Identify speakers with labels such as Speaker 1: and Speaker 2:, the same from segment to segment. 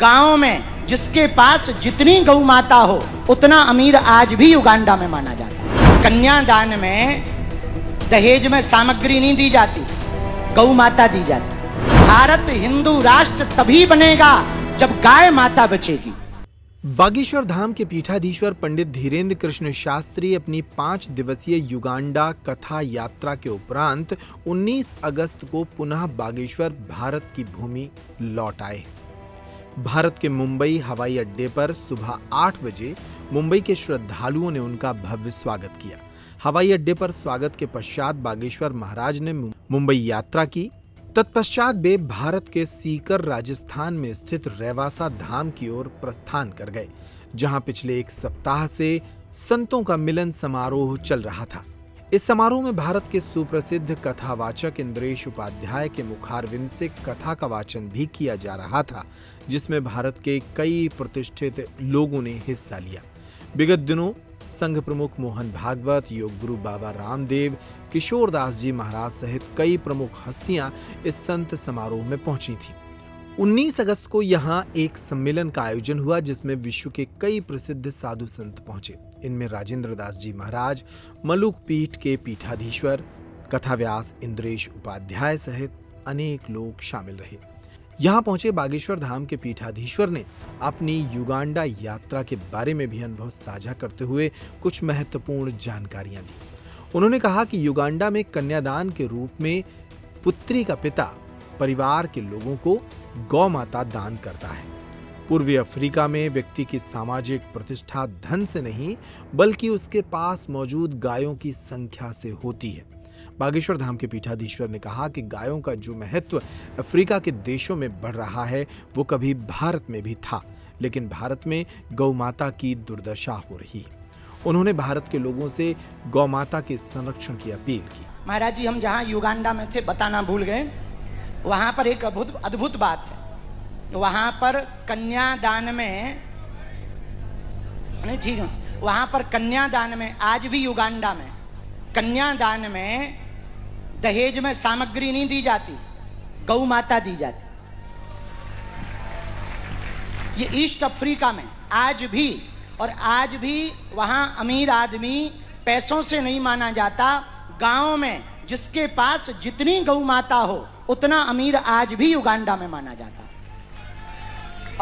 Speaker 1: गांव में जिसके पास जितनी गौ माता हो उतना अमीर आज भी युगांडा में माना जाता है। कन्यादान में दहेज में सामग्री नहीं दी जाती, गौ माता दी जाती। भारत हिंदू राष्ट्र तभी बनेगा जब गाय माता बचेगी।
Speaker 2: बागेश्वर धाम के पीठाधीश्वर पंडित धीरेन्द्र कृष्ण शास्त्री अपनी 5 दिवसीय युगांडा कथा यात्रा के उपरांत 19 अगस्त को पुनः बागेश्वर भारत की भूमि लौट आए। भारत के मुंबई हवाई अड्डे पर सुबह 8 बजे मुंबई के श्रद्धालुओं ने उनका भव्य स्वागत किया। हवाई अड्डे पर स्वागत के पश्चात बागेश्वर महाराज ने मुंबई यात्रा की। तत्पश्चात वे भारत के सीकर राजस्थान में स्थित रेवासा धाम की ओर प्रस्थान कर गए, जहां पिछले 1 सप्ताह से संतों का मिलन समारोह चल रहा था। इस समारोह में भारत के सुप्रसिद्ध कथावाचक इंद्रेश उपाध्याय के मुखारविंद से कथा का वाचन भी किया जा रहा था, जिसमें भारत के कई प्रतिष्ठित लोगों ने हिस्सा लिया। विगत दिनों संघ प्रमुख मोहन भागवत, योग गुरु बाबा रामदेव, किशोर दास जी महाराज सहित कई प्रमुख हस्तियां इस संत समारोह में पहुंची थीं। 19 अगस्त को यहां एक सम्मेलन का आयोजन हुआ, जिसमें विश्व के कई प्रसिद्ध साधु संत पहुंचे। इनमें राजेंद्र दास जी महाराज, मलुक पीठ के पीठाधीश्वर, कथाव्यास इंद्रेश उपाध्याय सहित अनेक लोग शामिल रहे। यहां पहुंचे बागेश्वर धाम के पीठाधीश्वर ने अपनी युगांडा यात्रा के बारे में भी अनुभव साझा करते हुए कुछ महत्वपूर्ण जानकारियां दी। उन्होंने कहा कि युगांडा में कन्यादान के रूप में पुत्री का पिता परिवार के लोगों को गौ माता दान करता है। पूर्वी अफ्रीका में व्यक्ति की सामाजिक प्रतिष्ठा धन से नहीं बल्कि उसके पास मौजूद गायों की संख्या से होती है। बागेश्वर धाम के पीठाधीश्वर ने कहा कि गायों का जो महत्व अफ्रीका के देशों में बढ़ रहा है वो कभी भारत में भी था, लेकिन भारत में गौ माता की दुर्दशा हो रही है। उन्होंने भारत के लोगों से गौ माता के संरक्षण की अपील की।
Speaker 1: महाराज जी, हम जहाँ युगांडा में थे बताना भूल गए, वहाँ पर एक अद्भुत बात है। वहाँ पर कन्यादान में नहीं, ठीक है, वहाँ पर कन्यादान में आज भी युगांडा में कन्यादान में दहेज में सामग्री नहीं दी जाती, गौ माता दी जाती। ये ईस्ट अफ्रीका में आज भी, और आज भी वहां अमीर आदमी पैसों से नहीं माना जाता। गांव में जिसके पास जितनी गौ माता हो उतना अमीर आज भी युगांडा में माना जाता।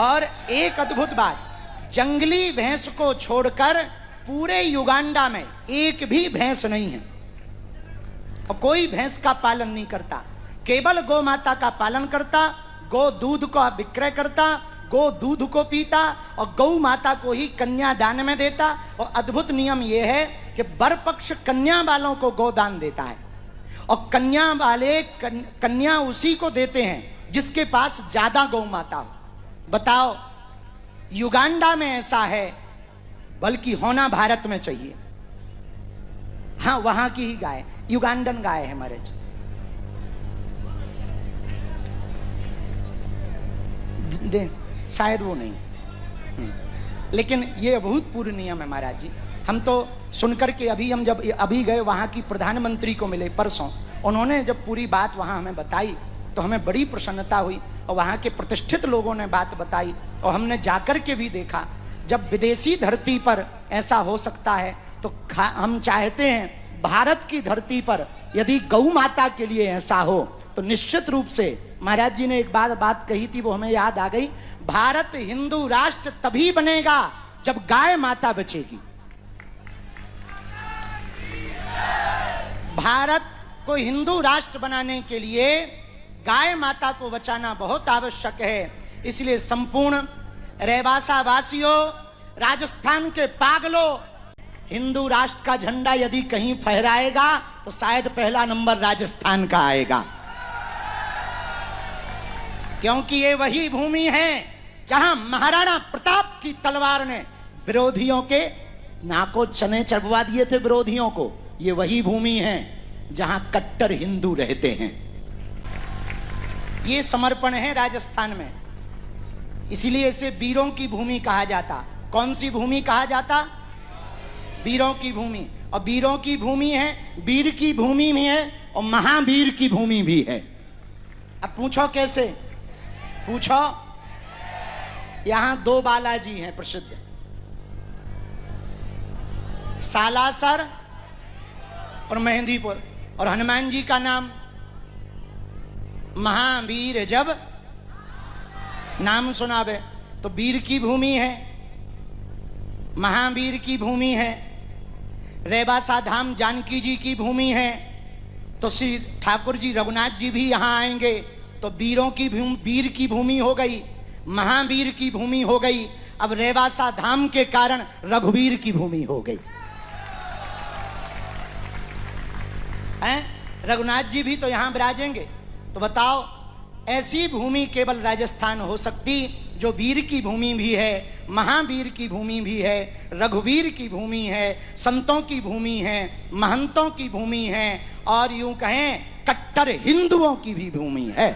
Speaker 1: और एक अद्भुत बात, जंगली भैंस को छोड़कर पूरे युगांडा में एक भी भैंस नहीं है और कोई भैंस का पालन नहीं करता, केवल गौ माता का पालन करता, गौ दूध को विक्रय करता, गौ दूध को पीता और गौ माता को ही कन्यादान में देता। और अद्भुत नियम यह है कि वर पक्ष कन्या वालों को गोदान देता है और कन्या वाले कन्या उसी को देते हैं जिसके पास ज्यादा गौ माता हो। बताओ, युगांडा में ऐसा है, बल्कि होना भारत में चाहिए। हाँ, वहां की ही गाय युगांडन गाय है महाराज। शायद वो नहीं, लेकिन ये अभूतपूर्व नियम है महाराज जी। हम तो सुनकर के हम जब अभी गए वहां की प्रधानमंत्री को मिले परसों, उन्होंने जब पूरी बात वहां हमें बताई तो हमें बड़ी प्रसन्नता हुई और वहां के प्रतिष्ठित लोगों ने बात बताई और हमने जाकर के भी देखा। जब विदेशी धरती पर ऐसा हो सकता है तो हम चाहते हैं भारत की धरती पर यदि गौ माता के लिए ऐसा हो तो निश्चित रूप से, महाराज जी ने एक बात कही थी वो हमें याद आ गई, भारत हिंदू राष्ट्र तभी बनेगा जब गाय माता बचेगी। भारत को हिंदू राष्ट्र बनाने के लिए गाय माता को बचाना बहुत आवश्यक है। इसलिए संपूर्ण रेवासा वासियों, राजस्थान के पागलों, हिंदू राष्ट्र का झंडा यदि कहीं फहराएगा तो शायद पहला नंबर राजस्थान का आएगा, क्योंकि ये वही भूमि है जहां महाराणा प्रताप की तलवार ने विरोधियों के नाकों चने चढ़वा दिए थे विरोधियों को। ये वही भूमि है जहां कट्टर हिंदू रहते हैं। ये समर्पण है राजस्थान में, इसीलिए इसे वीरों की भूमि कहा जाता। कौन सी भूमि कहा जाता? वीरों की भूमि। और वीरों की भूमि है, वीर की भूमि भी है और महावीर की भूमि भी है। अब पूछो कैसे? पूछो यहां दो बालाजी हैं प्रसिद्ध, सालासर और मेहंदीपुर। और हनुमान जी का नाम महावीर जब नाम सुनावे, तो वीर की भूमि है, महावीर की भूमि है। रेवासा धाम जानकी जी की भूमि है, तो श्री ठाकुर जी रघुनाथ जी भी यहां आएंगे, तो वीरों की वीर की भूमि हो गई, महावीर की भूमि हो गई। अब रेवासा धाम के कारण रघुवीर की भूमि हो गई हैं? रघुनाथ जी भी तो यहां विराजेंगे। तो बताओ, ऐसी भूमि केवल राजस्थान हो सकती जो वीर की भूमि भी है, महावीर की भूमि भी है, रघुवीर की भूमि है, संतों की भूमि है, महंतों की भूमि है, और यूं कहें कट्टर हिंदुओं की भी भूमि है।